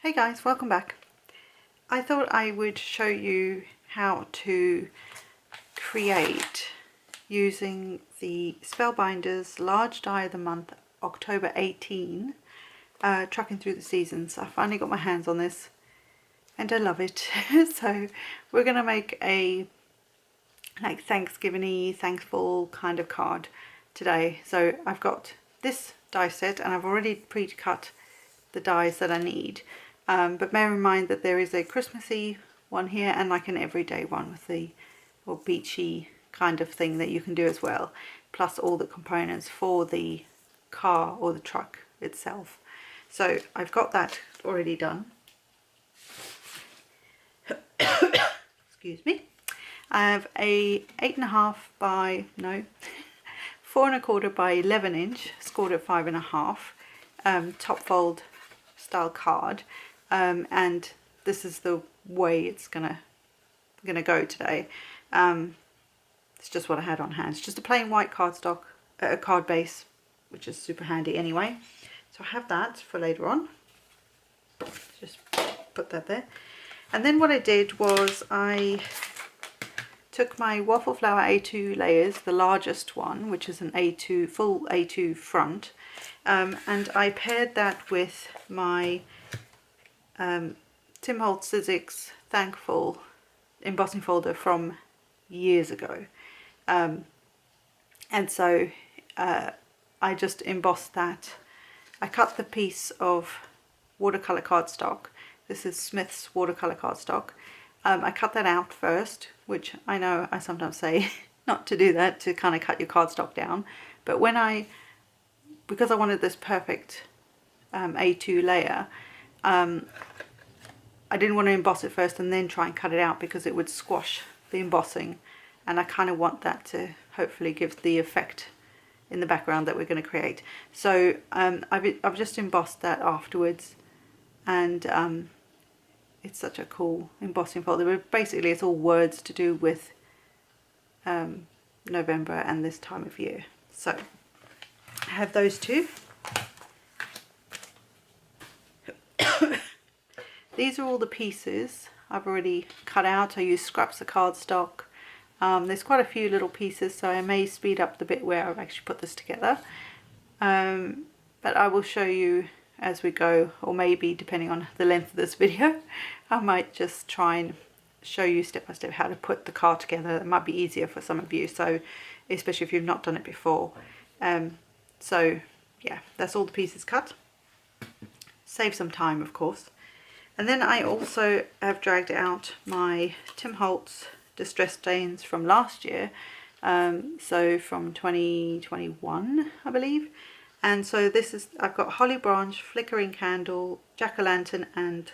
Hey guys, welcome back. I thought I would show you how to create using the Spellbinders Large Die of the Month October 18 Trucking Through the Seasons. I finally got my hands on this and I love it. So we're going to make a like Thanksgiving-y, thankful kind of card today. So I've got this die set and I've already pre-cut the dies that I need. But bear in mind that there is a Christmassy one here and like an everyday one with the or beachy kind of thing that you can do as well, plus all the components for the car or the truck itself. So I've got that already done. Excuse me. I have a 8.5 by 4.25 by 11 inch, scored at 5.5 top fold style card. And this is the way it's gonna go today. It's just what I had on hand. It's just a plain white cardstock, card base, which is super handy anyway. So I have that for later on. Just put that there. And then what I did was I took my waffle flower A2 layers, the largest one, which is an A2 full A2 front, and I paired that with my Tim Holtz Sizzix Thankful embossing folder from years ago, and so I just embossed that. I cut the piece of watercolor cardstock. This is Smith's watercolor cardstock. I cut that out first, which I know I sometimes say not to do that, to kind of cut your cardstock down, but because I wanted this perfect A2 layer, I didn't want to emboss it first and then try and cut it out because it would squash the embossing, and I kind of want that to hopefully give the effect in the background that we're going to create. So I've just embossed that afterwards, and it's such a cool embossing folder. But basically it's all words to do with November and this time of year. So I have those two. These are all the pieces I've already cut out. I used scraps of cardstock. There's quite a few little pieces, so I may speed up the bit where I've actually put this together. But I will show you as we go, or maybe depending on the length of this video, I might just try and show you step by step how to put the card together. It might be easier for some of you, so especially if you've not done it before. So yeah, that's all the pieces cut. Save some time, of course. And then I also have dragged out my Tim Holtz distress stains from last year, so from 2021 I believe. And so this is, I've got holly branch, flickering candle, jack-o'-lantern and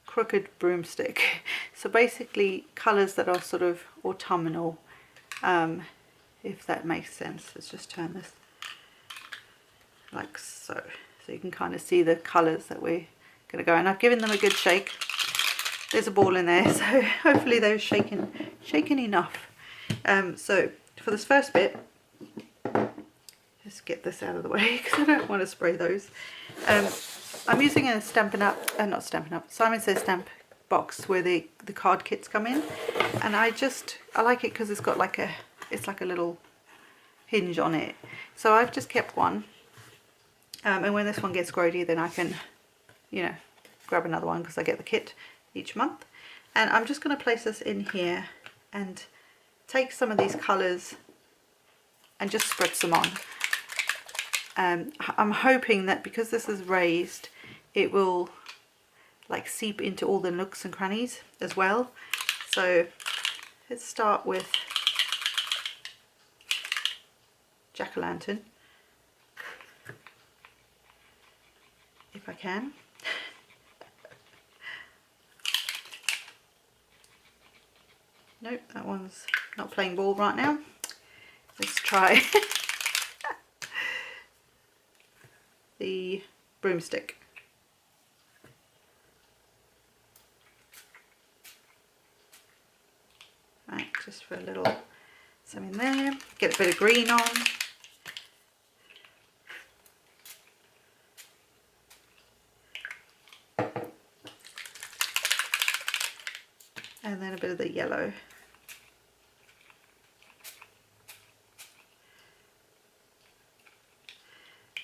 crooked broomstick. So basically colours that are sort of autumnal, if that makes sense. Let's just turn this like so you can kind of see the colours that we're going to go, and I've given them a good shake. There's a ball in there, so hopefully they're shaken enough. So for this first bit, just get this out of the way because I don't want to spray those. I'm using a Simon Says Stamp box where the card kits come in, and I like it because it's got like it's like a little hinge on it. So I've just kept one, and when this one gets grody, then I can, grab another one because I get the kit each month. And I'm just going to place this in here and take some of these colours and just spritz them on. I'm hoping that because this is raised, it will like seep into all the nooks and crannies as well. So let's start with jack-o'-lantern, if I can. Nope, that one's not playing ball right now. Let's try the broomstick. Right, just for a little some in there. Get a bit of green on. and then a bit of the yellow.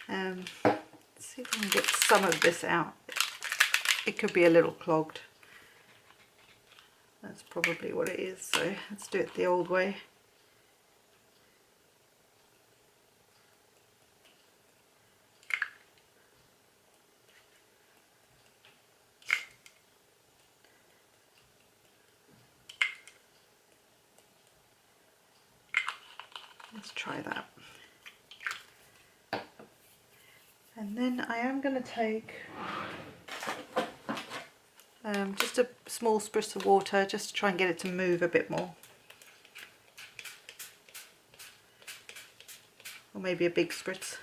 Let's see if I can get some of this out. It could be a little clogged. That's probably what it is, so let's do it the old way. Let's try that. And then I am going to take just a small spritz of water just to try and get it to move a bit more. Or maybe a big spritz.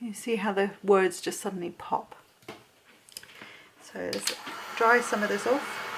You see how the words just suddenly pop. So let's dry some of this off.